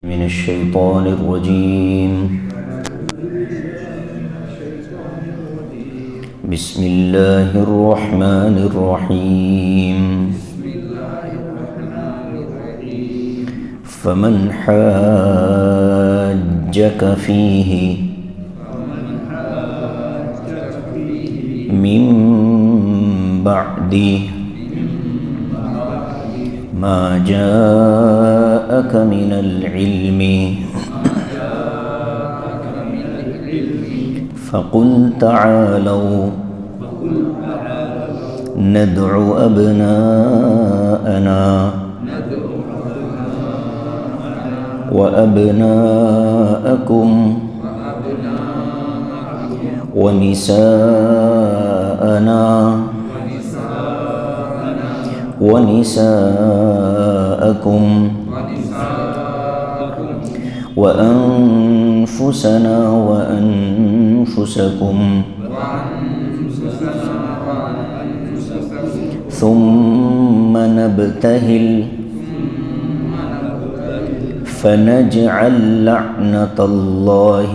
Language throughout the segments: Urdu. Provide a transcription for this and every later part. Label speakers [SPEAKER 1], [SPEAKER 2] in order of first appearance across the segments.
[SPEAKER 1] من الشيطان الرجيم. بسم الله الرحمن الرحيم. فمن حاجك فيه من بعد ما جاءك من العلم فقل تعالوا ندع أبناءنا وأبناءكم ونساءنا ونساءكم وأنفسنا وأنفسكم ثم نبتهل فنجعل لعنة الله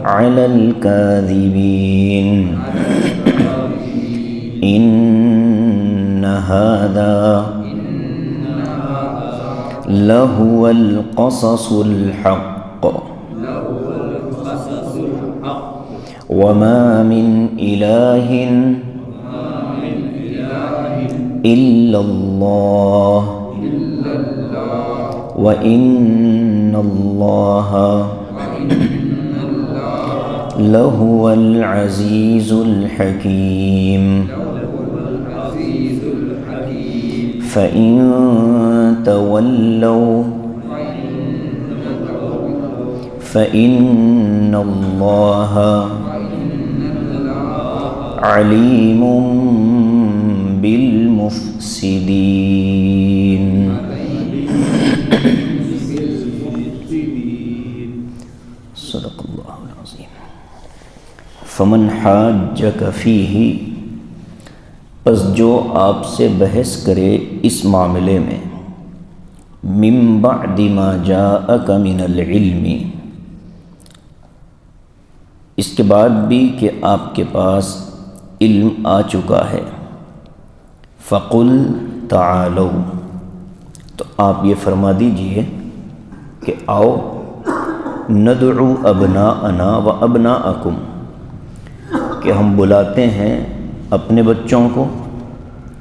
[SPEAKER 1] على الكاذبين. إن هذا لهو القصص الحق وما من إله إلا الله وإن الله لهو العزيز الحكيم. فإن تولوا فإن الله عليم بالمفسدين. صدق اللہ العظیم. فمن حاجک فیہ، پس جو آپ سے بحث کرے اس معاملے میں، من بعد ما جاءک من العلم، اس کے بعد بھی کہ آپ کے پاس علم آ چکا ہے، فقل تعالوا، تو آپ یہ فرما دیجئے کہ آؤ، ندعو ابناءنا و ابناءکم، کہ ہم بلاتے ہیں اپنے بچوں کو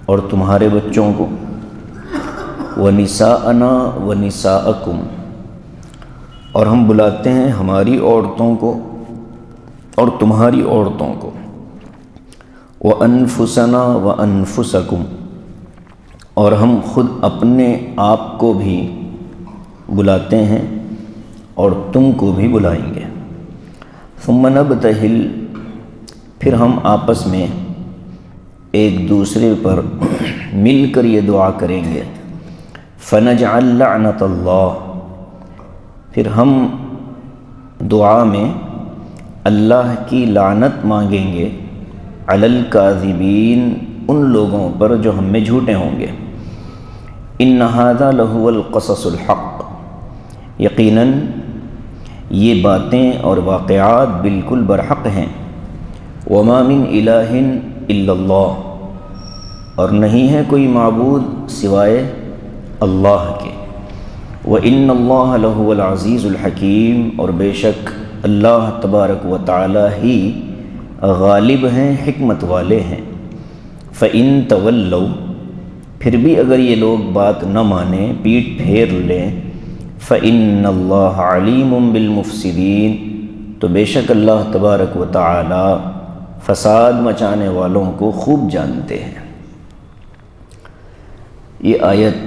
[SPEAKER 1] اور تمہارے بچوں کو، وَنِسَاءَنَا وَنِسَاءَكُمْ، اور ہم بلاتے ہیں ہماری عورتوں کو اور تمہاری عورتوں کو، وَأَنفُسَنَا وَأَنفُسَكُمْ، اور ہم خود اپنے آپ کو بھی بلاتے ہیں اور تم کو بھی بلائیں گے. ثُمَّ نَبْتَهِلْ، پھر ہم آپس میں ایک دوسرے پر مل کر یہ دعا کریں گے، فَنَجْعَلْ لَعْنَةَ اللَّهِ، پھر ہم دعا میں اللہ کی لعنت مانگیں گے، علی الکاذبین، ان لوگوں پر جو ہم میں جھوٹے ہوں گے. ان ھذا لہو القصص الحق، یقیناً یہ باتیں اور واقعات بالکل برحق ہیں. وما من الہ الا اللہ، اور نہیں ہے کوئی معبود سوائے اللہ کے. وَإِنَّ اللَّهَ لَهُوَ الْعَزِيزُ الْحَكِيمُ، اور بے شک اللہ تبارک و تعالی ہی غالب ہیں، حکمت والے ہیں. فَإِن تَوَلَّوْا، پھر بھی اگر یہ لوگ بات نہ مانیں، پیٹ پھیر لیں، فَإِنَّ اللَّهَ عَلِيمٌ بِالْمُفْسِدِينَ، تو بے شک اللہ تبارک و تعالی فساد مچانے والوں کو خوب جانتے ہیں. یہ آیت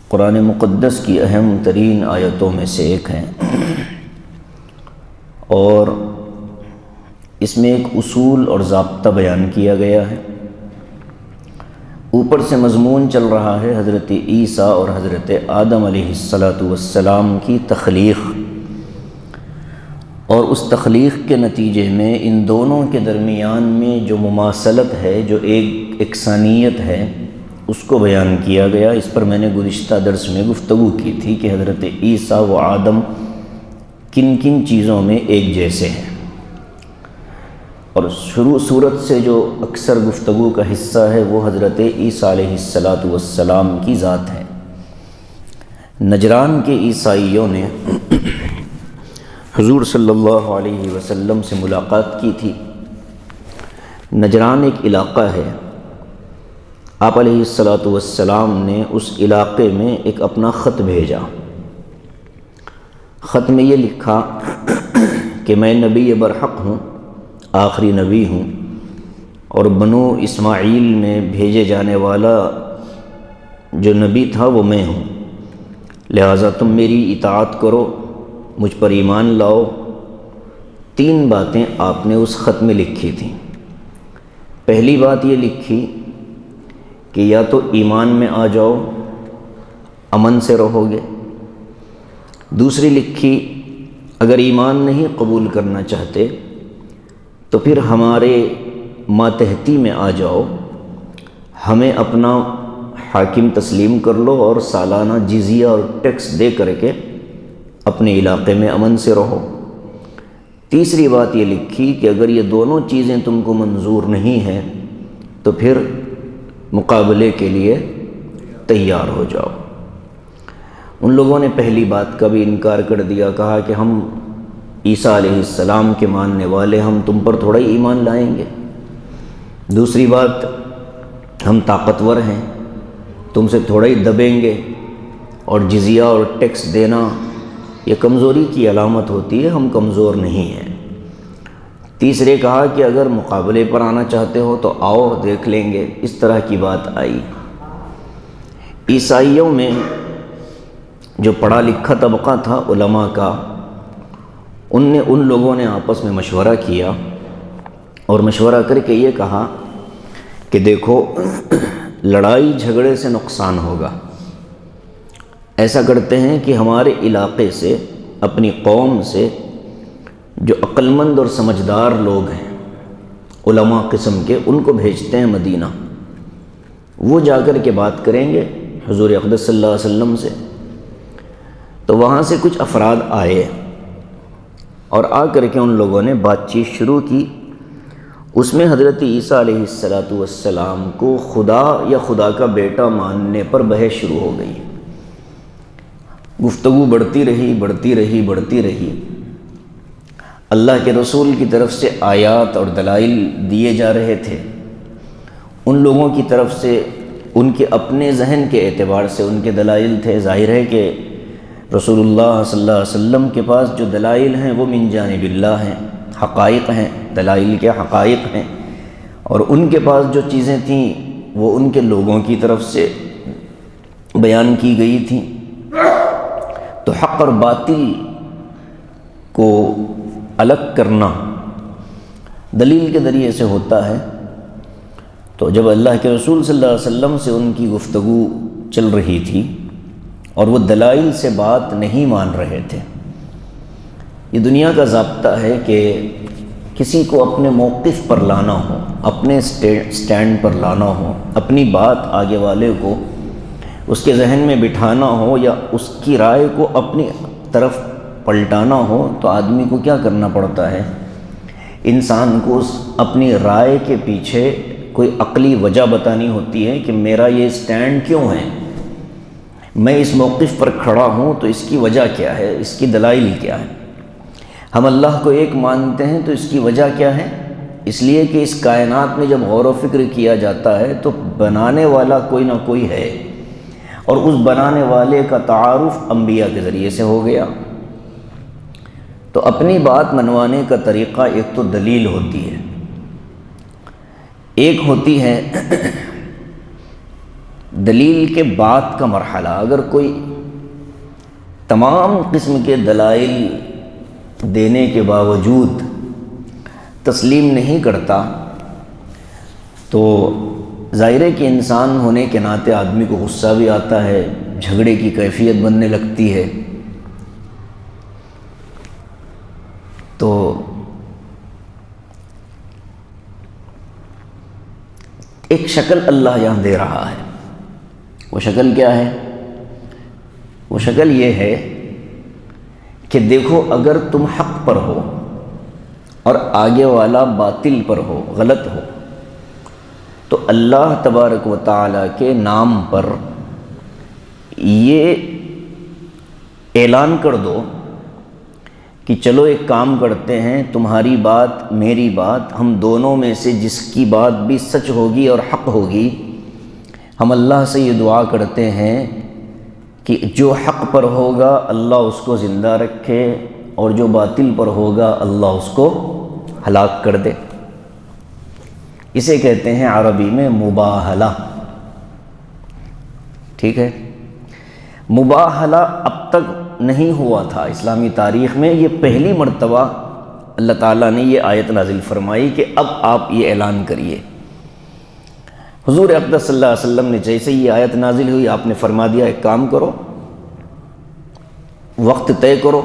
[SPEAKER 1] قرآن مقدس کی اہم ترین آیتوں میں سے ایک ہے، اور اس میں ایک اصول اور ضابطہ بیان کیا گیا ہے. اوپر سے مضمون چل رہا ہے حضرت عیسیٰ اور حضرت آدم علیہ السلام کی تخلیق، اور اس تخلیق کے نتیجے میں ان دونوں کے درمیان میں جو مماثلت ہے، جو ایک یکسانیت ہے، اس کو بیان کیا گیا۔ اس پر میں نے گزشتہ درس میں گفتگو کی تھی کہ حضرت عیسیٰ و آدم کن کن چیزوں میں ایک جیسے ہیں، اور شروع صورت سے جو اکثر گفتگو کا حصہ ہے وہ حضرت عیسیٰ علیہ السلام کی ذات ہے۔ نجران کے عیسائیوں نے حضور صلی اللہ علیہ وسلم سے ملاقات کی تھی۔ نجران ایک علاقہ ہے، آپ علیہ السلام نے اس علاقے میں ایک اپنا خط بھیجا۔ خط میں یہ لکھا کہ میں نبی برحق ہوں، آخری نبی ہوں، اور بنو اسماعیل میں بھیجے جانے والا جو نبی تھا وہ میں ہوں، لہٰذا تم میری اطاعت کرو، مجھ پر ایمان لاؤ۔ 3 باتیں آپ نے اس خط میں لکھی تھیں۔ پہلی بات یہ لکھی کہ یا تو ایمان میں آ جاؤ، امن سے رہو گے۔ دوسری لکھی اگر ایمان نہیں قبول کرنا چاہتے تو پھر ہمارے ماتحتی میں آ جاؤ، ہمیں اپنا حاکم تسلیم کر لو اور سالانہ جزیہ اور ٹیکس دے کر کے اپنے علاقے میں امن سے رہو۔ تیسری بات یہ لکھی کہ اگر یہ دونوں چیزیں تم کو منظور نہیں ہیں تو پھر مقابلے کے لیے تیار ہو جاؤ۔ ان لوگوں نے پہلی بات کا بھی انکار کر دیا، کہا کہ ہم عیسیٰ علیہ السلام کے ماننے والے، ہم تم پر تھوڑا ہی ایمان لائیں گے۔ دوسری بات، ہم طاقتور ہیں، تم سے تھوڑا ہی دبیں گے، اور جزیہ اور ٹیکس دینا یہ کمزوری کی علامت ہوتی ہے، ہم کمزور نہیں ہیں۔ تیسرے کہا کہ اگر مقابلے پر آنا چاہتے ہو تو آؤ، دیکھ لیں گے۔ اس طرح کی بات آئی۔ عیسائیوں میں جو پڑھا لکھا طبقہ تھا علماء کا، ان لوگوں نے آپس میں مشورہ کیا، اور مشورہ کر کے یہ کہا کہ دیکھو، لڑائی جھگڑے سے نقصان ہوگا۔ ایسا کرتے ہیں کہ ہمارے علاقے سے، اپنی قوم سے جو عقل مند اور سمجھدار لوگ ہیں، علماء قسم کے، ان کو بھیجتے ہیں مدینہ۔ وہ جا کر کے بات کریں گے حضور اقدس صلی اللہ علیہ وسلم سے۔ تو وہاں سے کچھ افراد آئے، اور آ کر کے ان لوگوں نے بات چیت شروع کی۔ اس میں حضرت عیسیٰ علیہ السلام کو خدا یا خدا کا بیٹا ماننے پر بحث شروع ہو گئی۔ گفتگو بڑھتی رہی۔ اللہ کے رسول کی طرف سے آیات اور دلائل دیے جا رہے تھے۔ ان لوگوں کی طرف سے ان کے اپنے ذہن کے اعتبار سے ان کے دلائل تھے۔ ظاہر ہے کہ رسول اللہ صلی اللہ علیہ وسلم کے پاس جو دلائل ہیں وہ من جانب اللہ ہیں، حقائق ہیں، دلائل کے حقائق ہیں، اور ان کے پاس جو چیزیں تھیں وہ ان کے لوگوں کی طرف سے بیان کی گئی تھیں۔ تو حق اور باطل کو الگ کرنا دلیل کے ذریعے سے ہوتا ہے۔ تو جب اللہ کے رسول صلی اللہ علیہ وسلم سے ان کی گفتگو چل رہی تھی اور وہ دلائل سے بات نہیں مان رہے تھے، یہ دنیا کا ضابطہ ہے کہ کسی کو اپنے موقف پر لانا ہو، اپنے سٹینڈ پر لانا ہو، اپنی بات آگے والے کو اس کے ذہن میں بٹھانا ہو، یا اس کی رائے کو اپنی طرف پلٹانا ہو، تو آدمی کو کیا کرنا پڑتا ہے؟ انسان کو اس اپنی رائے کے پیچھے کوئی عقلی وجہ بتانی ہوتی ہے کہ میرا یہ سٹینڈ کیوں ہے، میں اس موقف پر کھڑا ہوں تو اس کی وجہ کیا ہے، اس کی دلائل کیا ہے۔ ہم اللہ کو ایک مانتے ہیں تو اس کی وجہ کیا ہے؟ اس لیے کہ اس کائنات میں جب غور و فکر کیا جاتا ہے تو بنانے والا کوئی نہ کوئی ہے، اور اس بنانے والے کا تعارف انبیاء کے ذریعے سے ہو گیا۔ تو اپنی بات منوانے کا طریقہ ایک تو دلیل ہوتی ہے، ایک ہوتی ہے دلیل کے بعد کا مرحلہ۔ اگر کوئی تمام قسم کے دلائل دینے کے باوجود تسلیم نہیں کرتا تو ظاہر ہے کہ انسان ہونے کے ناطے آدمی کو غصہ بھی آتا ہے، جھگڑے کی کیفیت بننے لگتی ہے۔ تو ایک شکل اللہ یہاں دے رہا ہے. وہ شکل کیا ہے؟ وہ شکل یہ ہے کہ دیکھو اگر تم حق پر ہو اور آگے والا باطل پر ہو، غلط ہو، تو اللہ تبارک و تعالیٰ کے نام پر یہ اعلان کر دو کہ چلو ایک کام کرتے ہیں، تمہاری بات میری بات، ہم دونوں میں سے جس کی بات بھی سچ ہوگی اور حق ہوگی، ہم اللہ سے یہ دعا کرتے ہیں کہ جو حق پر ہوگا اللہ اس کو زندہ رکھے اور جو باطل پر ہوگا اللہ اس کو ہلاک کر دے. اسے کہتے ہیں عربی میں مباہلہ. ٹھیک ہے، مباہلہ اب تک نہیں ہوا تھا اسلامی تاریخ میں، یہ پہلی مرتبہ اللہ تعالیٰ نے یہ آیت نازل فرمائی کہ اب آپ یہ اعلان کریے. حضور اقدس صلی اللہ علیہ وسلم نے جیسے یہ آیت نازل ہوئی آپ نے فرما دیا ایک کام کرو، وقت طے کرو،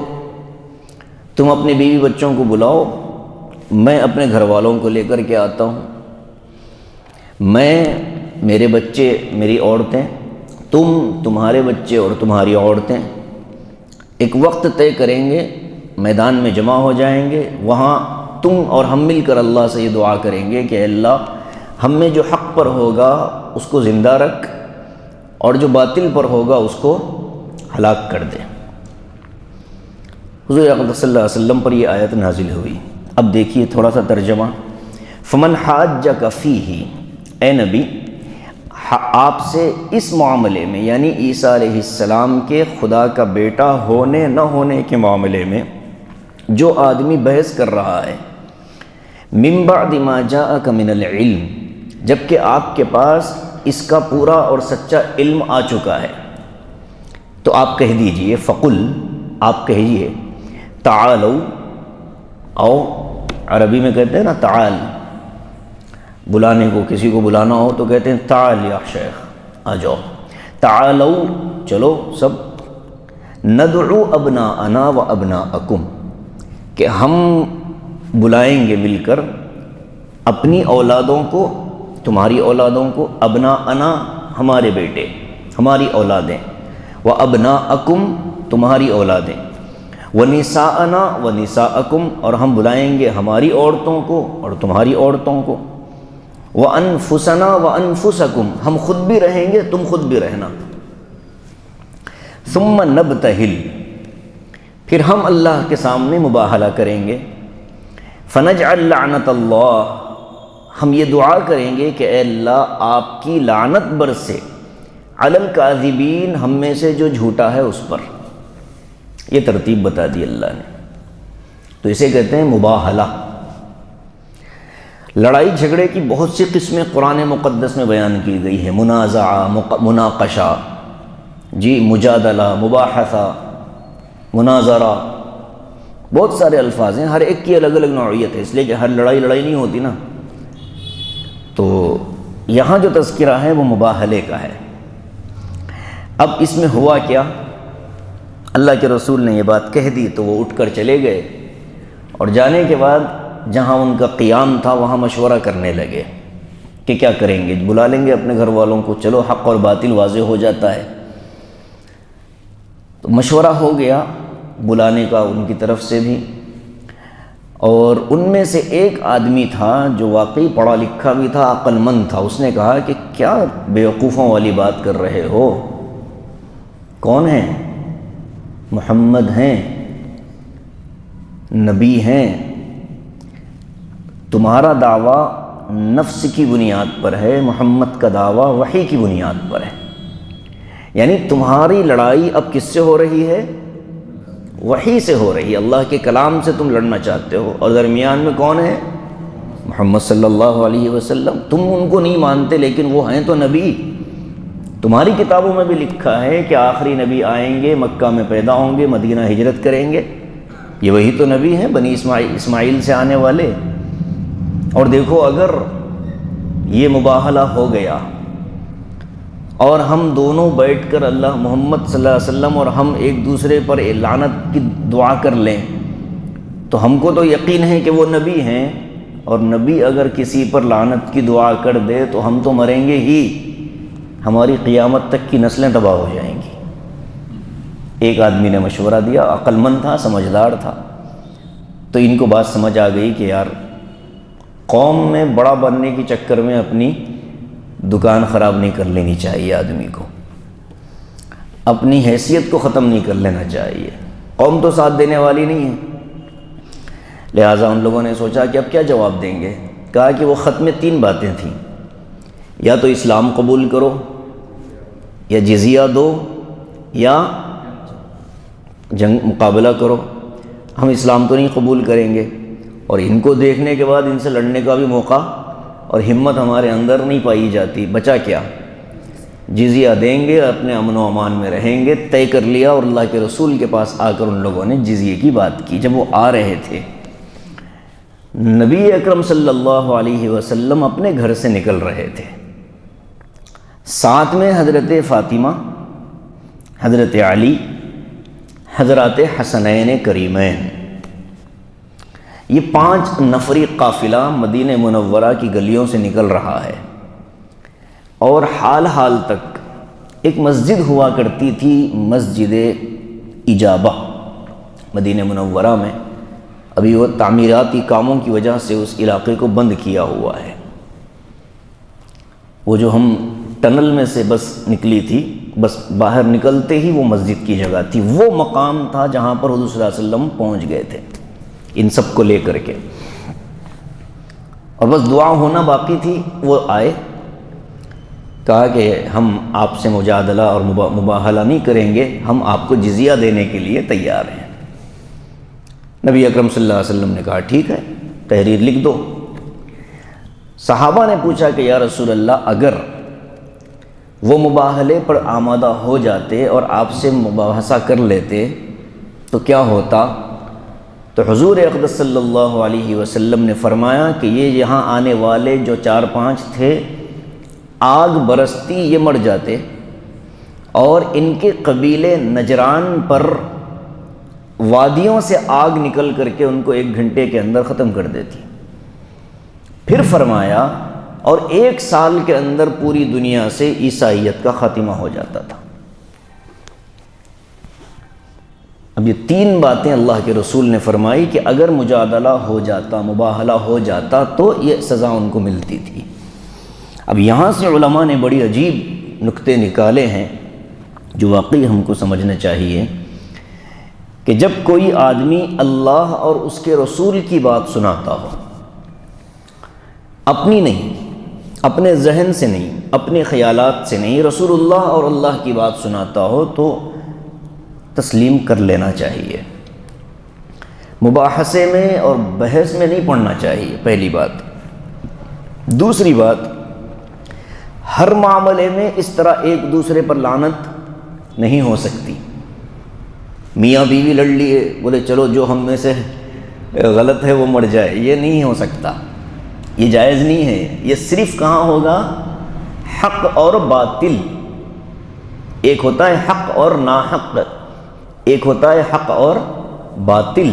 [SPEAKER 1] تم اپنے بیوی بچوں کو بلاؤ، میں اپنے گھر والوں کو لے کر کے آتا ہوں، میں، میرے بچے، میری عورتیں، تمہارے بچے اور تمہاری عورتیں ایک وقت طے کریں گے، میدان میں جمع ہو جائیں گے، وہاں تم اور ہم مل کر اللہ سے یہ دعا کریں گے کہ اے اللہ ہم میں جو حق پر ہوگا اس کو زندہ رکھ اور جو باطل پر ہوگا اس کو ہلاک کر دے. حضور اقدس صلی اللہ علیہ وسلم پر یہ آیت نازل ہوئی. اب دیکھیے تھوڑا سا ترجمہ. فمن حاجک فیہ، اے نبی آپ سے اس معاملے میں، یعنی عیسیٰ علیہ السلام کے خدا کا بیٹا ہونے نہ ہونے کے معاملے میں جو آدمی بحث کر رہا ہے، من بعد ما جاءک من العلم، جبکہ آپ کے پاس اس کا پورا اور سچا علم آ چکا ہے، تو آپ کہہ دیجئے، فقل، آپ کہیے، تعالو، آؤ، عربی میں کہتے ہیں نا تعال، بلانے کو، کسی کو بلانا ہو تو کہتے ہیں تعال یا شیخ، آ جاؤ، تعالو، چلو سب، ندعو ابناءنا و ابناءکم، کہ ہم بلائیں گے مل کر اپنی اولادوں کو، تمہاری اولادوں کو، ابناءنا ہمارے بیٹے، ہماری اولادیں، و ابناءکم تمہاری اولادیں، و نساءنا و نساءکم اور ہم بلائیں گے ہماری عورتوں کو اور تمہاری عورتوں کو، و انفسنا و انفسکم ہم خود بھی رہیں گے تم خود بھی رہنا، ثم نبتہل پھر ہم اللہ کے سامنے مباہلہ کریں گے، فنجعل لعنت اللہ ہم یہ دعا کریں گے کہ اے اللہ آپ کی لعنت برسے، علی الکاذبین ہم میں سے جو جھوٹا ہے اس پر. یہ ترتیب بتا دی اللہ نے. تو اسے کہتے ہیں مباہلہ. لڑائی جھگڑے کی بہت سی قسمیں قرآن مقدس میں بیان کی گئی ہیں، منازعہ، مناقشہ، جی، مجادلہ، مباحثہ، مناظرہ، بہت سارے الفاظ ہیں، ہر ایک کی الگ الگ نوعیت ہے، اس لیے کہ ہر لڑائی نہیں ہوتی نا. تو یہاں جو تذکرہ ہے وہ مباہلے کا ہے. اب اس میں ہوا کیا، اللہ کے رسول نے یہ بات کہہ دی تو وہ اٹھ کر چلے گئے، اور جانے کے بعد جہاں ان کا قیام تھا وہاں مشورہ کرنے لگے کہ کیا کریں گے. بلا لیں گے اپنے گھر والوں کو، چلو حق اور باطل واضح ہو جاتا ہے. تو مشورہ ہو گیا بلانے کا ان کی طرف سے بھی، اور ان میں سے ایک آدمی تھا جو واقعی پڑھا لکھا بھی تھا، عقل مند تھا. اس نے کہا کہ کیا بیوقوفوں والی بات کر رہے ہو؟ کون ہیں؟ محمد ہیں، نبی ہیں، تمہارا دعویٰ نفس کی بنیاد پر ہے، محمد کا دعویٰ وحی کی بنیاد پر ہے. یعنی تمہاری لڑائی اب کس سے ہو رہی ہے؟ وحی سے ہو رہی ہے، اللہ کے کلام سے تم لڑنا چاہتے ہو، اور درمیان میں کون ہے؟ محمد صلی اللہ علیہ وسلم. تم ان کو نہیں مانتے لیکن وہ ہیں تو نبی. تمہاری کتابوں میں بھی لکھا ہے کہ آخری نبی آئیں گے، مکہ میں پیدا ہوں گے، مدینہ ہجرت کریں گے. یہ وہی تو نبی ہیں، بنی اسماعیل سے آنے والے. اور دیکھو اگر یہ مباہلہ ہو گیا اور ہم دونوں بیٹھ کر اللہ محمد صلی اللہ علیہ وسلم اور ہم ایک دوسرے پر لعنت کی دعا کر لیں تو ہم کو تو یقین ہے کہ وہ نبی ہیں، اور نبی اگر کسی پر لعنت کی دعا کر دے تو ہم تو مریں گے ہی، ہماری قیامت تک کی نسلیں تباہ ہو جائیں گی۔ ایک آدمی نے مشورہ دیا، عقل مند تھا، سمجھدار تھا، تو ان کو بات سمجھ آ گئی کہ یار قوم میں بڑا بننے کے چکر میں اپنی دکان خراب نہیں کر لینی چاہیے، آدمی کو اپنی حیثیت کو ختم نہیں کر لینا چاہیے، قوم تو ساتھ دینے والی نہیں ہے۔ لہٰذا ان لوگوں نے سوچا کہ اب کیا جواب دیں گے؟ کہا کہ وہ خط میں 3 باتیں تھیں، یا تو اسلام قبول کرو، یا جزیہ دو، یا جنگ مقابلہ کرو۔ ہم اسلام تو نہیں قبول کریں گے، اور ان کو دیکھنے کے بعد ان سے لڑنے کا بھی موقع اور ہمت ہمارے اندر نہیں پائی جاتی، بچا کیا؟ جزیہ دیں گے، اپنے امن و امان میں رہیں گے، طے کر لیا۔ اور اللہ کے رسول کے پاس آ کر ان لوگوں نے جزیے کی بات کی۔ جب وہ آ رہے تھے، نبی اکرم صلی اللہ علیہ وسلم اپنے گھر سے نکل رہے تھے، ساتھ میں حضرت فاطمہ، حضرت علی، حضرات حسنین کریمین، یہ 5 نفری قافلہ مدینہ منورہ کی گلیوں سے نکل رہا ہے۔ اور حال حال تک ایک مسجد ہوا کرتی تھی، مسجد اجابہ مدینہ منورہ میں، ابھی وہ تعمیراتی کاموں کی وجہ سے اس علاقے کو بند کیا ہوا ہے۔ وہ جو ہم ٹنل میں سے بس نکلی تھی، بس باہر نکلتے ہی وہ مسجد کی جگہ تھی، وہ مقام تھا جہاں پر حضور صلی اللہ علیہ وسلم پہنچ گئے تھے ان سب کو لے کر کے، اور بس دعا ہونا باقی تھی۔ وہ آئے، کہا کہ ہم آپ سے مجادلہ اور مباہلہ نہیں کریں گے، ہم آپ کو جزیہ دینے کے لیے تیار ہیں۔ نبی اکرم صلی اللہ علیہ وسلم نے کہا ٹھیک ہے، تحریر لکھ دو۔ صحابہ نے پوچھا کہ یا رسول اللہ، اگر وہ مباہلے پر آمادہ ہو جاتے اور آپ سے مباحثہ کر لیتے تو کیا ہوتا؟ تو حضور اقدس صلی اللہ علیہ وسلم نے فرمایا کہ یہ یہاں آنے والے جو 4-5 تھے، آگ برستی یہ مر جاتے، اور ان کے قبیلے نجران پر وادیوں سے آگ نکل کر کے ان کو 1 گھنٹے کے اندر ختم کر دیتی۔ پھر فرمایا اور 1 سال کے اندر پوری دنیا سے عیسائیت کا خاتمہ ہو جاتا تھا۔ اب یہ 3 باتیں اللہ کے رسول نے فرمائی کہ اگر مجادلہ ہو جاتا، مباہلہ ہو جاتا تو یہ سزا ان کو ملتی تھی۔ اب یہاں سے علماء نے بڑی عجیب نکتے نکالے ہیں جو واقعی ہم کو سمجھنا چاہیے، کہ جب کوئی آدمی اللہ اور اس کے رسول کی بات سناتا ہو، اپنی نہیں، اپنے ذہن سے نہیں، اپنے خیالات سے نہیں، رسول اللہ اور اللہ کی بات سناتا ہو تو تسلیم کر لینا چاہیے، مباحثے میں اور بحث میں نہیں پڑنا چاہیے، پہلی بات۔ دوسری بات، ہر معاملے میں اس طرح ایک دوسرے پر لعنت نہیں ہو سکتی۔ میاں بیوی لڑ لیے، بولے چلو جو ہم میں سے غلط ہے وہ مر جائے، یہ نہیں ہو سکتا، یہ جائز نہیں ہے۔ یہ صرف کہاں ہوگا؟ حق اور باطل، ایک ہوتا ہے حق اور ناحق، ایک ہوتا ہے حق اور باطل۔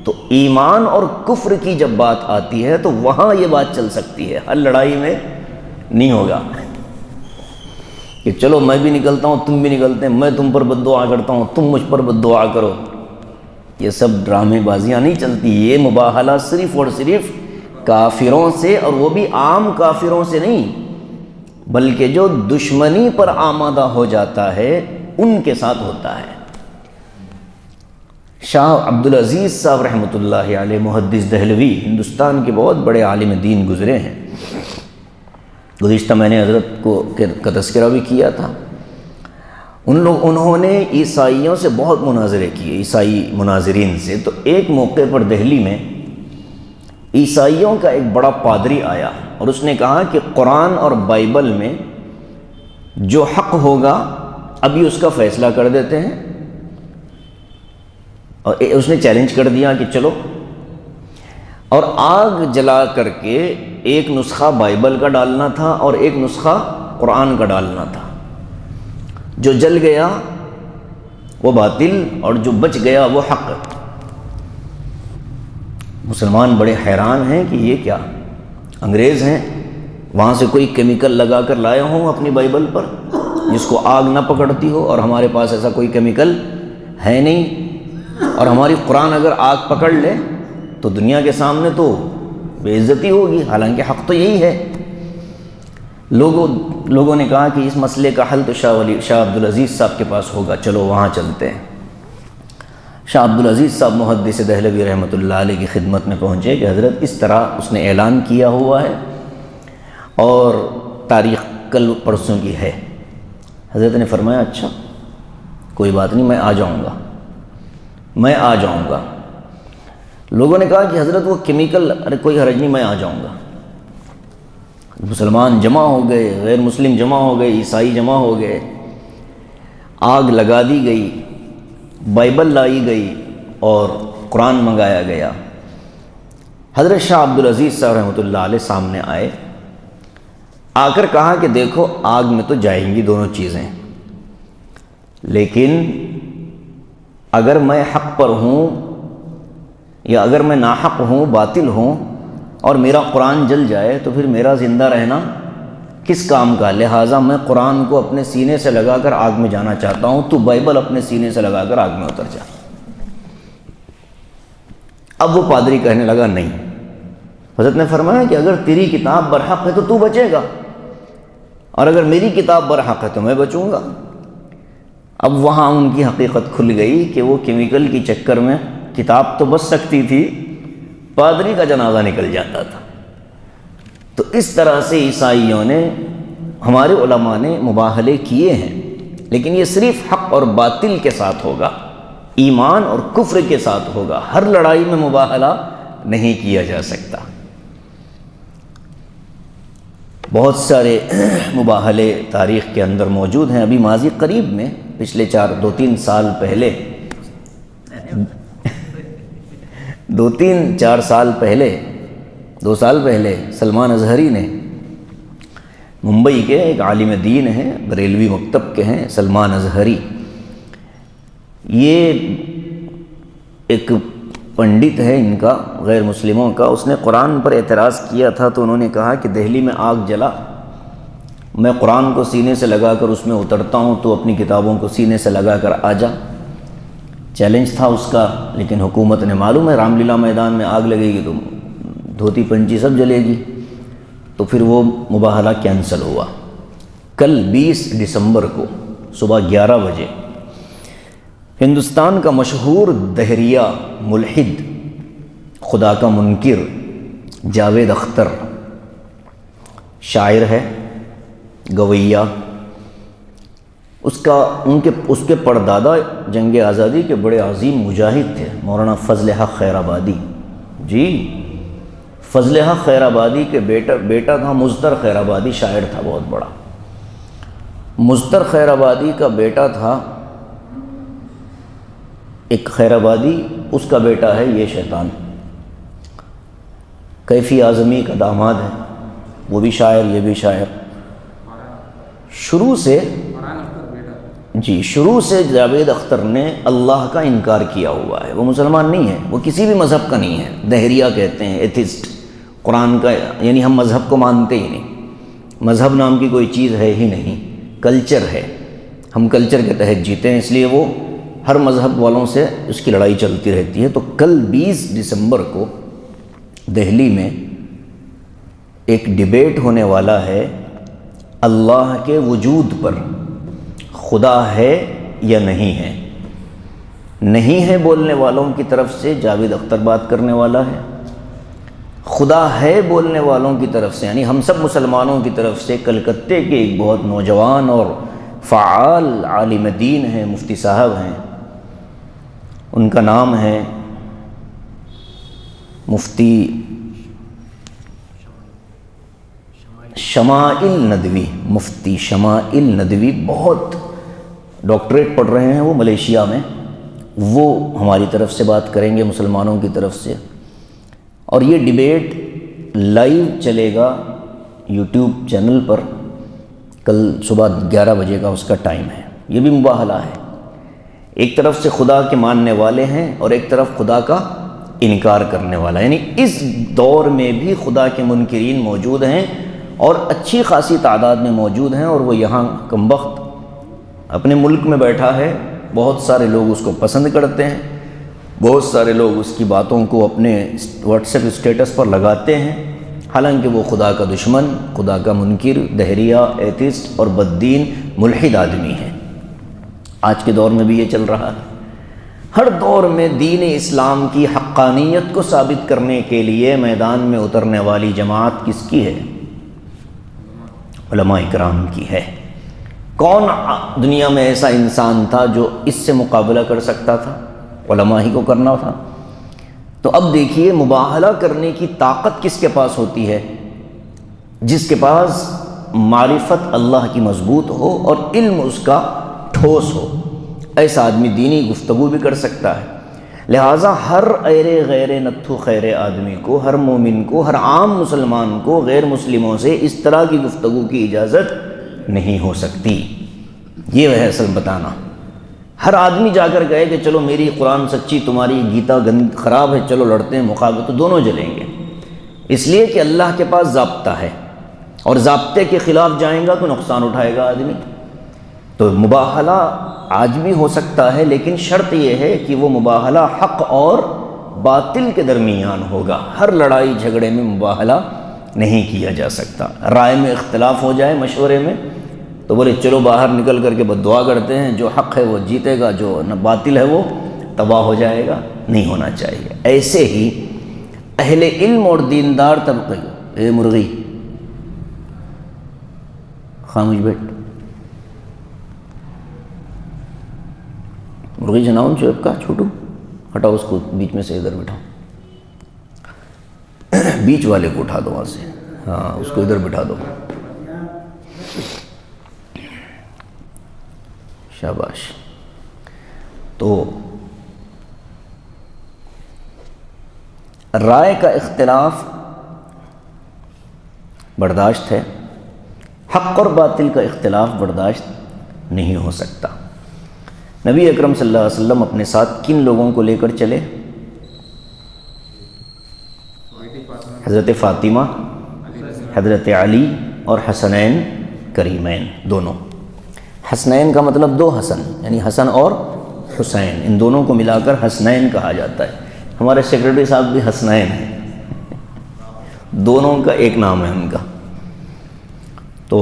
[SPEAKER 1] تو ایمان اور کفر کی جب بات آتی ہے تو وہاں یہ بات چل سکتی ہے، ہر لڑائی میں نہیں ہوگا کہ چلو میں بھی نکلتا ہوں تم بھی نکلتے ہیں، میں تم پر بد دعا کرتا ہوں تم مجھ پر بد دعا کرو۔ یہ سب ڈرامے بازیاں نہیں چلتی۔ یہ مباہلہ صرف اور صرف کافروں سے، اور وہ بھی عام کافروں سے نہیں، بلکہ جو دشمنی پر آمادہ ہو جاتا ہے ان کے ساتھ ہوتا ہے۔ شاہ عبدالعزیز صاحب رحمۃ اللہ علیہ، محدث دہلوی، ہندوستان کے بہت بڑے عالم دین گزرے ہیں۔ گزشتہ میں نے حضرت کا تذکرہ بھی کیا تھا۔ انہوں نے عیسائیوں سے بہت مناظرے کیے، عیسائی مناظرین سے۔ تو ایک موقع پر دہلی میں عیسائیوں کا ایک بڑا پادری آیا اور اس نے کہا کہ قرآن اور بائبل میں جو حق ہوگا ابھی اس کا فیصلہ کر دیتے ہیں، اور اس نے چیلنج کر دیا کہ چلو، اور آگ جلا کر کے ایک نسخہ بائبل کا ڈالنا تھا اور ایک نسخہ قرآن کا ڈالنا تھا۔ جو جل گیا وہ باطل اور جو بچ گیا وہ حق۔ مسلمان بڑے حیران ہیں کہ یہ کیا، انگریز ہیں، وہاں سے کوئی کیمیکل لگا کر لائے ہوں اپنی بائبل پر جس کو آگ نہ پکڑتی ہو، اور ہمارے پاس ایسا کوئی کیمیکل ہے نہیں، اور ہماری قرآن اگر آگ پکڑ لے تو دنیا کے سامنے تو بے عزتی ہوگی، حالانکہ حق تو یہی ہے۔ لوگوں نے کہا کہ اس مسئلے کا حل تو شاہ عبدالعزیز صاحب کے پاس ہوگا، چلو وہاں چلتے ہیں۔ شاہ عبدالعزیز صاحب محدث دہلوی رحمۃ اللہ علیہ کی خدمت میں پہنچے کہ حضرت اس طرح اس نے اعلان کیا ہوا ہے اور تاریخ کل پرسوں کی ہے۔ حضرت نے فرمایا اچھا کوئی بات نہیں، میں آ جاؤں گا۔ لوگوں نے کہا کہ حضرت وہ کیمیکل، ارے کوئی حرج نہیں، میں آ جاؤں گا۔ مسلمان جمع ہو گئے، غیر مسلم جمع ہو گئے، عیسائی جمع ہو گئے، آگ لگا دی گئی، بائبل لائی گئی اور قرآن منگایا گیا۔ حضرت شاہ عبدالعزیز صاحب رحمۃ اللہ علیہ سامنے آئے، آ کر کہا کہ دیکھو آگ میں تو جائیں گی دونوں چیزیں، لیکن اگر میں حق پر ہوں یا اگر میں ناحق ہوں، باطل ہوں، اور میرا قرآن جل جائے تو پھر میرا زندہ رہنا کس کام کا؟ لہٰذا میں قرآن کو اپنے سینے سے لگا کر آگ میں جانا چاہتا ہوں، تو بائبل اپنے سینے سے لگا کر آگ میں اتر جا۔ اب وہ پادری کہنے لگا نہیں۔ حضرت نے فرمایا کہ اگر تیری کتاب برحق ہے تو تو بچے گا، اور اگر میری کتاب برحق ہے تو میں بچوں گا۔ اب وہاں ان کی حقیقت کھل گئی کہ وہ کیمیکل کی چکر میں کتاب تو بچ سکتی تھی، پادری کا جنازہ نکل جاتا تھا۔ تو اس طرح سے عیسائیوں نے، ہمارے علماء نے مباہلے کیے ہیں، لیکن یہ صرف حق اور باطل کے ساتھ ہوگا، ایمان اور کفر کے ساتھ ہوگا۔ ہر لڑائی میں مباہلہ نہیں کیا جا سکتا۔ بہت سارے مباہلے تاریخ کے اندر موجود ہیں۔ ابھی ماضی قریب میں پچھلے 2-3 سال پہلے 2-4 سال پہلے 2 سال پہلے سلمان اظہری نے، ممبئی کے ایک عالم دین ہیں، بریلوی مکتب کے ہیں سلمان اظہری، یہ ایک پنڈت ہے ان کا، غیر مسلموں کا، اس نے قرآن پر اعتراض کیا تھا تو انہوں نے کہا کہ دہلی میں آگ جلا، میں قرآن کو سینے سے لگا کر اس میں اترتا ہوں، تو اپنی کتابوں کو سینے سے لگا کر آ جا۔ چیلنج تھا اس کا، لیکن حکومت نے، معلوم ہے رام لیلا میدان میں آگ لگے گی تو دھوتی پنچی سب جلے گی، تو پھر وہ مباہلہ کینسل ہوا۔ کل 20 دسمبر کو صبح 11 بجے ہندوستان کا مشہور دہریہ، ملحد، خدا کا منکر جاوید اختر، شاعر ہے، گویہ، اس کے پردادا جنگ آزادی کے بڑے عظیم مجاہد تھے، مولانا فضل حق خیر آبادی۔ جی فضل حق خیر آبادی کے بیٹا تھا مزتر خیر آبادی، شاعر تھا بہت بڑا۔ مزتر خیر آبادی کا بیٹا تھا ایک خیر آبادی، اس کا بیٹا ہے یہ شیطان، کیفی اعظمی کا داماد ہے، وہ بھی شاعر یہ بھی شاعر۔ شروع سے جاوید اختر نے اللہ کا انکار کیا ہوا ہے، وہ مسلمان نہیں ہے، وہ کسی بھی مذہب کا نہیں ہے، دہریہ کہتے ہیں، ایتھسٹ، قرآن کا یعنی ہم مذہب کو مانتے ہی نہیں، مذہب نام کی کوئی چیز ہے ہی نہیں، کلچر ہے، ہم کلچر کے تحت جیتے ہیں، اس لیے وہ ہر مذہب والوں سے اس کی لڑائی چلتی رہتی ہے۔ تو کل 20 دسمبر کو دہلی میں ایک ڈیبیٹ ہونے والا ہے اللہ کے وجود پر، خدا ہے یا نہیں ہے۔ نہیں ہے بولنے والوں کی طرف سے جاوید اختر بات کرنے والا ہے، خدا ہے بولنے والوں کی طرف سے یعنی ہم سب مسلمانوں کی طرف سے کلکتے کے ایک بہت نوجوان اور فعال عالم دین ہیں، مفتی صاحب ہیں، ان کا نام ہے مفتی شمائل ندوی، مفتی شمائل ندوی، بہت ڈاکٹریٹ پڑھ رہے ہیں وہ ملیشیا میں، وہ ہماری طرف سے بات کریں گے مسلمانوں کی طرف سے، اور یہ ڈیبیٹ لائیو چلے گا یوٹیوب چینل پر، کل صبح 11 بجے کا اس کا ٹائم ہے۔ یہ بھی مباہلہ ہے، ایک طرف سے خدا کے ماننے والے ہیں اور ایک طرف خدا کا انکار کرنے والا، یعنی اس دور میں بھی خدا کے منکرین موجود ہیں اور اچھی خاصی تعداد میں موجود ہیں، اور وہ یہاں کمبخت اپنے ملک میں بیٹھا ہے، بہت سارے لوگ اس کو پسند کرتے ہیں، بہت سارے لوگ اس کی باتوں کو اپنے واٹس ایپ اسٹیٹس پر لگاتے ہیں، حالانکہ وہ خدا کا دشمن، خدا کا منکر، دہریہ، ایتھسٹ اور بددین ملحد آدمی ہے۔ آج کے دور میں بھی یہ چل رہا ہے۔ ہر دور میں دین اسلام کی حقانیت کو ثابت کرنے کے لیے میدان میں اترنے والی جماعت کس کی ہے؟ علماء کرام کی ہے۔ کون دنیا میں ایسا انسان تھا جو اس سے مقابلہ کر سکتا تھا؟ علماء ہی کو کرنا تھا۔ تو اب دیکھیے مباہلہ کرنے کی طاقت کس کے پاس ہوتی ہے؟ جس کے پاس معرفت اللہ کی مضبوط ہو اور علم اس کا ٹھوس ہو، ایسا آدمی دینی گفتگو بھی کر سکتا ہے۔ لہٰذا ہر ایرے غیر نتھو خیر آدمی کو، ہر مومن کو، ہر عام مسلمان کو غیر مسلموں سے اس طرح کی گفتگو کی اجازت نہیں ہو سکتی۔ یہ ہے اصل بتانا۔ ہر آدمی جا کر کہے کہ چلو میری قرآن سچی، تمہاری گیتا خراب ہے، چلو لڑتے ہیں مقابلہ، تو دونوں جلیں گے، اس لیے کہ اللہ کے پاس ضابطہ ہے، اور ضابطے کے خلاف جائیں گا تو نقصان اٹھائے گا آدمی۔ تو مباہلہ آج بھی ہو سکتا ہے، لیکن شرط یہ ہے کہ وہ مباہلہ حق اور باطل کے درمیان ہوگا۔ ہر لڑائی جھگڑے میں مباہلہ نہیں کیا جا سکتا۔ رائے میں اختلاف ہو جائے، مشورے میں، تو بولے چلو باہر نکل کر کے بد دعا کرتے ہیں، جو حق ہے وہ جیتے گا، جو باطل ہے وہ تباہ ہو جائے گا، نہیں ہونا چاہیے۔ ایسے ہی اہل علم اور دیندار طبقے کو، اے مرغی خاموش بیٹھ، مرغی جناؤں چوب کا چھوٹو ہٹاؤ، اس کو بیچ میں سے ادھر بٹھاؤ، بیچ والے کو اٹھا دو وہاں سے، ہاں اس کو ادھر بٹھا دو، شاباش۔ تو رائے کا اختلاف برداشت ہے، حق اور باطل کا اختلاف برداشت نہیں ہو سکتا۔ نبی اکرم صلی اللہ علیہ وسلم اپنے ساتھ کن لوگوں کو لے کر چلے؟ حضرت فاطمہ، حضرت علی اور حسنین کریمین دونوں۔ حسنین کا مطلب دو حسن، یعنی حسن اور حسین، ان دونوں کو ملا کر حسنین کہا جاتا ہے۔ ہمارے سیکرٹری صاحب بھی حسنین ہیں، دونوں کا ایک نام ہے ان کا۔ تو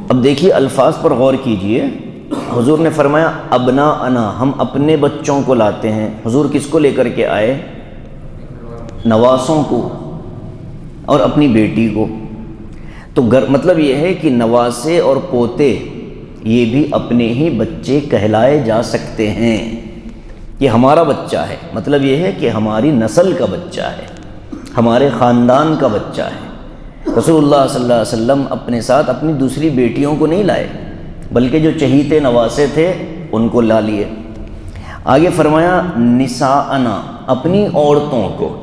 [SPEAKER 1] اب دیکھیے الفاظ پر غور کیجئے۔ حضور نے فرمایا ابناءنا، ہم اپنے بچوں کو لاتے ہیں۔ حضور کس کو لے کر کے آئے؟ نواسوں کو اور اپنی بیٹی کو۔ تو مطلب یہ ہے کہ نواسے اور پوتے یہ بھی اپنے ہی بچے کہلائے جا سکتے ہیں، یہ ہمارا بچہ ہے، مطلب یہ ہے کہ ہماری نسل کا بچہ ہے، ہمارے خاندان کا بچہ ہے۔ رسول اللہ صلی اللہ علیہ وسلم اپنے ساتھ اپنی دوسری بیٹیوں کو نہیں لائے، بلکہ جو چہیتے نواسے تھے ان کو لا لیے۔ آگے فرمایا نساءنا، اپنی عورتوں کو۔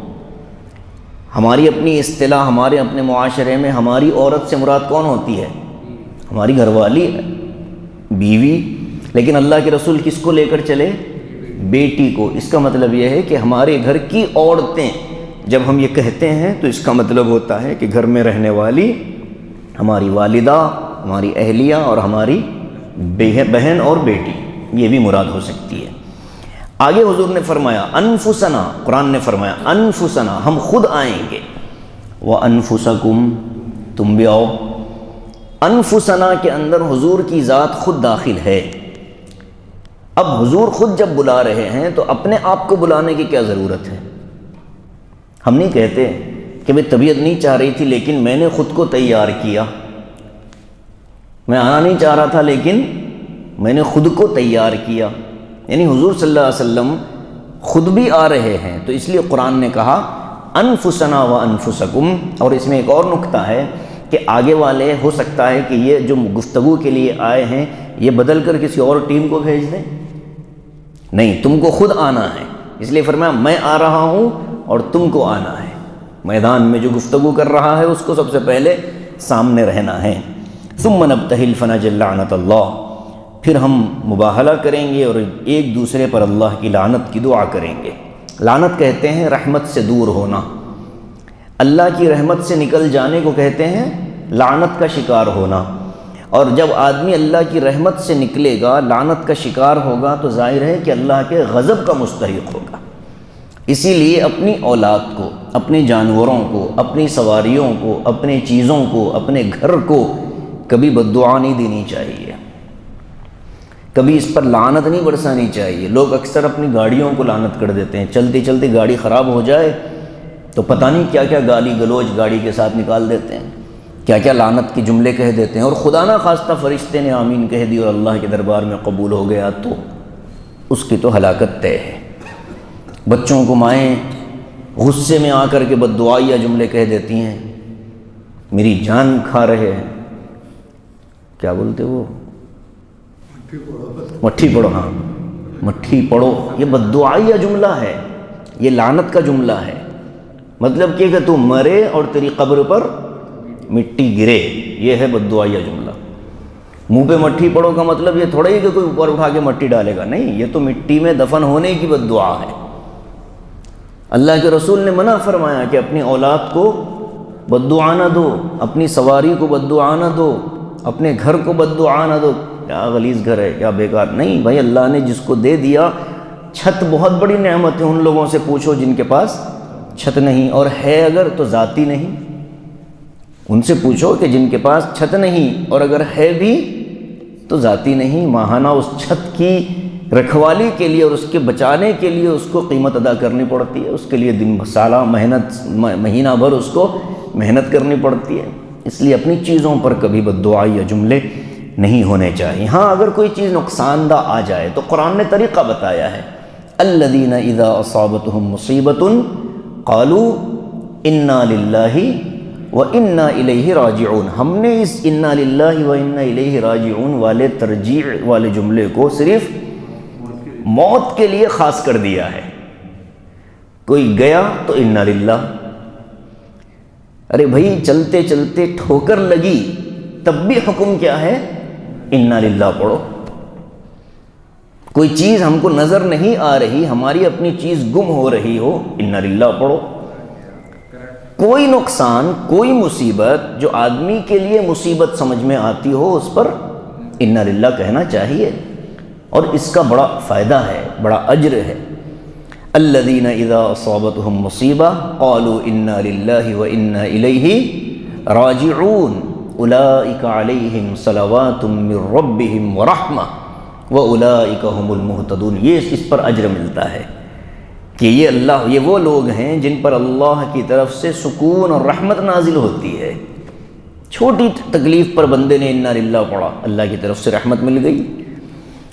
[SPEAKER 1] ہماری اپنی اصطلاح، ہمارے اپنے معاشرے میں ہماری عورت سے مراد کون ہوتی ہے؟ ہماری گھر والی ہے، بیوی، لیکن اللہ کے رسول کس کو لے کر چلے؟ بیٹی کو۔ اس کا مطلب یہ ہے کہ ہمارے گھر کی عورتیں، جب ہم یہ کہتے ہیں تو اس کا مطلب ہوتا ہے کہ گھر میں رہنے والی ہماری والدہ، ہماری اہلیہ اور ہماری بہن اور بیٹی، یہ بھی مراد ہو سکتی ہے۔ آگے حضور نے فرمایا انفسنا، قرآن نے فرمایا انفسنا، ہم خود آئیں گے، وانفسکم، تم بھی آؤ۔ انفسنا کے اندر حضور کی ذات خود داخل ہے۔ اب حضور خود جب بلا رہے ہیں تو اپنے آپ کو بلانے کی کیا ضرورت ہے؟ ہم نہیں کہتے کہ میں طبیعت نہیں چاہ رہی تھی لیکن میں نے خود کو تیار کیا، میں آنا نہیں چاہ رہا تھا لیکن میں نے خود کو تیار کیا، یعنی حضور صلی اللہ علیہ وسلم خود بھی آ رہے ہیں، تو اس لیے قرآن نے کہا انفسنا و انفسکم۔ اور اس میں ایک اور نکتہ ہے کہ آگے والے ہو سکتا ہے کہ یہ جو گفتگو کے لیے آئے ہیں یہ بدل کر کسی اور ٹیم کو بھیج دیں، نہیں، تم کو خود آنا ہے، اس لیے فرمایا میں آ رہا ہوں اور تم کو آنا ہے۔ میدان میں جو گفتگو کر رہا ہے اس کو سب سے پہلے سامنے رہنا ہے۔ ثم نبتہل فنجعل لعنت اللہ، پھر ہم مباہلہ کریں گے اور ایک دوسرے پر اللہ کی لعنت کی دعا کریں گے۔ لعنت کہتے ہیں رحمت سے دور ہونا، اللہ کی رحمت سے نکل جانے کو کہتے ہیں لعنت کا شکار ہونا۔ اور جب آدمی اللہ کی رحمت سے نکلے گا، لعنت کا شکار ہوگا، تو ظاہر ہے کہ اللہ کے غضب کا مستحق ہوگا۔ اسی لیے اپنی اولاد کو، اپنے جانوروں کو، اپنی سواریوں کو، اپنے چیزوں کو، اپنے گھر کو کبھی بد دعا نہیں دینی چاہیے، کبھی اس پر لعنت نہیں برسانی چاہیے۔ لوگ اکثر اپنی گاڑیوں کو لعنت کر دیتے ہیں، چلتی چلتی گاڑی خراب ہو جائے تو پتہ نہیں کیا کیا گالی گلوچ گاڑی کے ساتھ نکال دیتے ہیں، کیا کیا لعنت کے جملے کہہ دیتے ہیں، اور خدا نہ خواستہ فرشتے نے آمین کہہ دی اور اللہ کے دربار میں قبول ہو گیا تو اس کی تو ہلاکت طے ہے۔ بچوں کو مائیں غصے میں آ کر کے بد دعائیہ جملے کہہ دیتی ہیں، میری جان کھا رہے ہیں، کیا بولتے وہ، مٹھی پڑو، ہاں مٹھی پڑو، یہ بد دعائیہ جملہ ہے، یہ لعنت کا جملہ ہے۔ مطلب کہ تو مرے اور تیری قبر پر مٹی گرے، یہ ہے بد دعائیہ جملہ۔ منہ پہ مٹھی پڑو کا مطلب یہ تھوڑا ہی کہ کوئی اوپر اٹھا کے مٹی ڈالے گا، نہیں، یہ تو مٹی میں دفن ہونے کی بد دعا ہے۔ اللہ کے رسول نے منع فرمایا کہ اپنی اولاد کو بد دعا نہ دو، اپنی سواری کو بد دعا نہ دو، اپنے گھر کو بد دعا نہ دو، کیا غلیظ گھر ہے، کیا بیکار، نہیں بھائی، اللہ نے جس کو دے دیا، چھت بہت بڑی نعمت ہے، ان لوگوں سے پوچھو جن کے پاس چھت نہیں، اور ہے اگر تو ذاتی نہیں، ان سے پوچھو کہ جن کے پاس چھت نہیں، اور اگر ہے بھی تو ذاتی نہیں، ماہانہ اس چھت کی رکھوالی کے لیے اور اس کے بچانے کے لیے اس کو قیمت ادا کرنی پڑتی ہے، اس کے لیے دن سالہ محنت، مہینہ بھر اس کو محنت کرنی پڑتی ہے۔ اس لیے اپنی چیزوں پر کبھی بد دعائیہ جملے نہیں ہونے چاہیے۔ ہاں اگر کوئی چیز نقصان دہ آ جائے تو قرآن نے طریقہ بتایا ہے، الذین اذا اصابتہم مصیبۃ قالوا انا للہ وانا الیہ راجعون۔ ہم نے اس انا للہ وانا الیہ راجعون والے ترجیع والے جملے کو صرف موت کے لیے خاص کر دیا ہے۔ کوئی گیا تو انا للہ، ارے بھائی چلتے چلتے ٹھوکر لگی تب بھی حکم کیا ہے، انا للہ پڑھو۔ کوئی چیز ہم کو نظر نہیں آ رہی، ہماری اپنی چیز گم ہو رہی ہو، انا للہ پڑھو۔ کوئی نقصان، کوئی مصیبت جو آدمی کے لیے مصیبت سمجھ میں آتی ہو، اس پر انا للہ کہنا چاہیے، اور اس کا بڑا فائدہ ہے، بڑا اجر ہے۔ الذین اذا اصابتہم مصیبہ قالوا انا للہ وانا الیہ راجعون اولئک علیہم صلوات من ربہم ورحمہ واولئک ھم المہتدون۔ یہ اس پر اجر ملتا ہے کہ یہ وہ لوگ ہیں جن پر اللہ کی طرف سے سکون اور رحمت نازل ہوتی ہے۔ چھوٹی تکلیف پر بندے نے انا للہ پڑھا، اللہ کی طرف سے رحمت مل گئی۔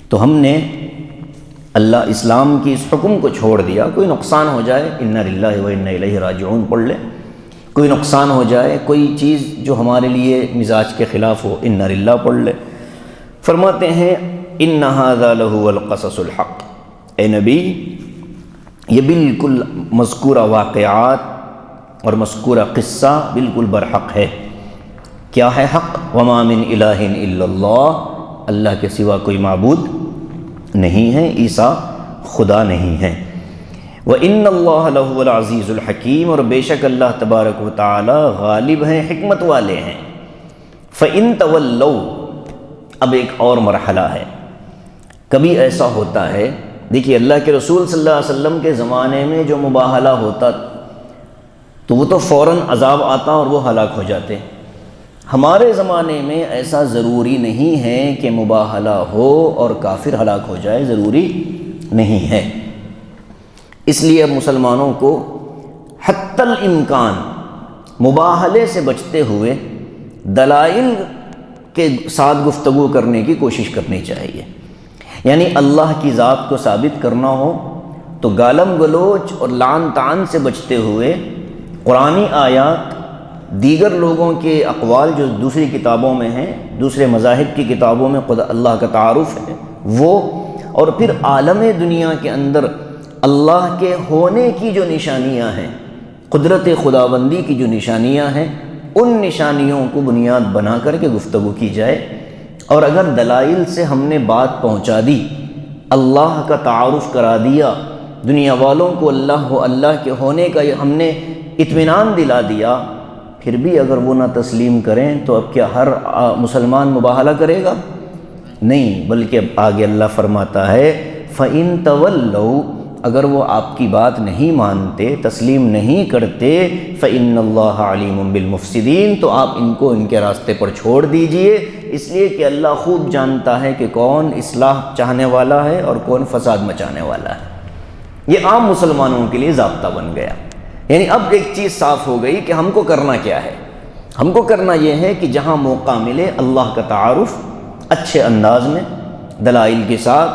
[SPEAKER 1] تو ہم نے اللہ اسلام کی اس حکم کو چھوڑ دیا، کوئی نقصان ہو جائے انا للہ و انا الیہ راجعون پڑھ لے، کوئی نقصان ہو جائے، کوئی چیز جو ہمارے لیے مزاج کے خلاف ہو، انا للہ پڑھ لے۔ فرماتے ہیں ان ھذا لہو القصص الحق، اے نبی یہ بالکل مذکورہ واقعات اور مذکورہ قصہ بالکل برحق ہے۔ کیا ہے حق؟ وما من الہ الا اللہ، اللہ کے سوا کوئی معبود نہیں ہے، عیسیٰ خدا نہیں ہے۔ وَإِنَّ اللَّهَ لَهُوَ الْعَزِيزُ الْحَكِيمُ، اور بے شک اللہ تبارک و تعالی غالب ہیں، حکمت والے ہیں۔ فَإِن تَوَلَّوْا، اب ایک اور مرحلہ ہے۔ کبھی ایسا ہوتا ہے، دیکھیے اللہ کے رسول صلی اللہ علیہ وسلم کے زمانے میں جو مباہلہ ہوتا تو وہ تو فوراً عذاب آتا اور وہ ہلاک ہو جاتے۔ ہمارے زمانے میں ایسا ضروری نہیں ہے کہ مباہلہ ہو اور کافر ہلاک ہو جائے، ضروری نہیں ہے۔ اس لیے اب مسلمانوں کو حتی الامکان مباہلے سے بچتے ہوئے دلائل کے ساتھ گفتگو کرنے کی کوشش کرنی چاہیے۔ یعنی اللہ کی ذات کو ثابت کرنا ہو تو گالم گلوچ اور لعن طعن سے بچتے ہوئے قرآنی آیات، دیگر لوگوں کے اقوال جو دوسری کتابوں میں ہیں، دوسرے مذاہب کی کتابوں میں خدا اللہ کا تعارف ہے وہ، اور پھر عالم دنیا کے اندر اللہ کے ہونے کی جو نشانیاں ہیں، قدرت خداوندی کی جو نشانیاں ہیں، ان نشانیوں کو بنیاد بنا کر کے گفتگو کی جائے۔ اور اگر دلائل سے ہم نے بات پہنچا دی، اللہ کا تعارف کرا دیا دنیا والوں کو اللہ کے ہونے کا ہم نے اطمینان دلا دیا، پھر بھی اگر وہ نہ تسلیم کریں تو اب کیا ہر مسلمان مباہلہ کرے گا؟ نہیں، بلکہ اب آگے اللہ فرماتا ہے فَإِن تَوَلَّوْا، اگر وہ آپ کی بات نہیں مانتے، تسلیم نہیں کرتے، فَإِنَّ اللَّهَ عَلِيمٌ بِالْمُفْسِدِينَ، تو آپ ان کو ان کے راستے پر چھوڑ دیجئے، اس لیے کہ اللہ خوب جانتا ہے کہ کون اصلاح چاہنے والا ہے اور کون فساد مچانے والا ہے۔ یہ عام مسلمانوں کے لیے ضابطہ بن گیا۔ یعنی اب ایک چیز صاف ہو گئی کہ ہم کو کرنا کیا ہے۔ ہم کو کرنا یہ ہے کہ جہاں موقع ملے اللہ کا تعارف اچھے انداز میں، دلائل کے ساتھ،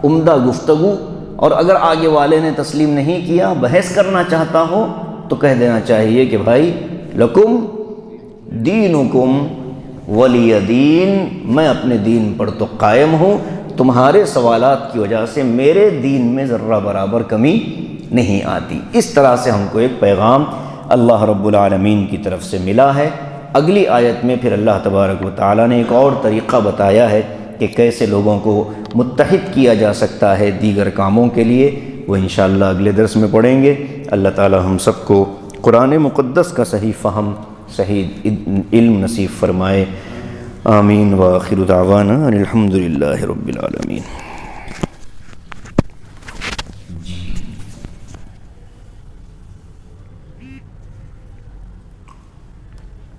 [SPEAKER 1] عمدہ گفتگو، اور اگر آگے والے نے تسلیم نہیں کیا، بحث کرنا چاہتا ہو تو کہہ دینا چاہیے کہ بھائی لکم دینکم ولی دین، میں اپنے دین پر تو قائم ہوں، تمہارے سوالات کی وجہ سے میرے دین میں ذرہ برابر کمی نہیں آتی۔ اس طرح سے ہم کو ایک پیغام اللہ رب العالمین کی طرف سے ملا ہے۔ اگلی آیت میں پھر اللہ تبارک و تعالیٰ نے ایک اور طریقہ بتایا ہے کہ کیسے لوگوں کو متحد کیا جا سکتا ہے دیگر کاموں کے لیے، وہ انشاءاللہ اگلے درس میں پڑھیں گے۔ اللہ تعالیٰ ہم سب کو قرآن مقدس کا صحیح فہم، صحیح علم نصیب فرمائے، آمین۔ وآخر دعوانا ان الحمد للہ رب العالمین۔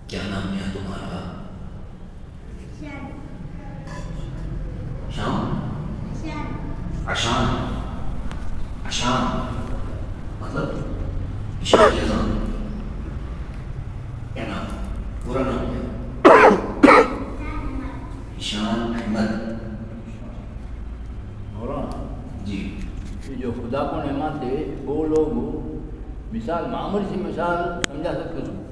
[SPEAKER 1] کیا نام ہے تمہارا؟ شام؟ عشان؟ عشان مطلب عشاء کی اذان؟ کیا نام؟ پورا نام کیا؟ عشان احمد۔ جی،
[SPEAKER 2] کہ جو خدا کو نعمت ہے وہ لوگ مثال معمولی سی مثال سمجھا سکتے ہیں۔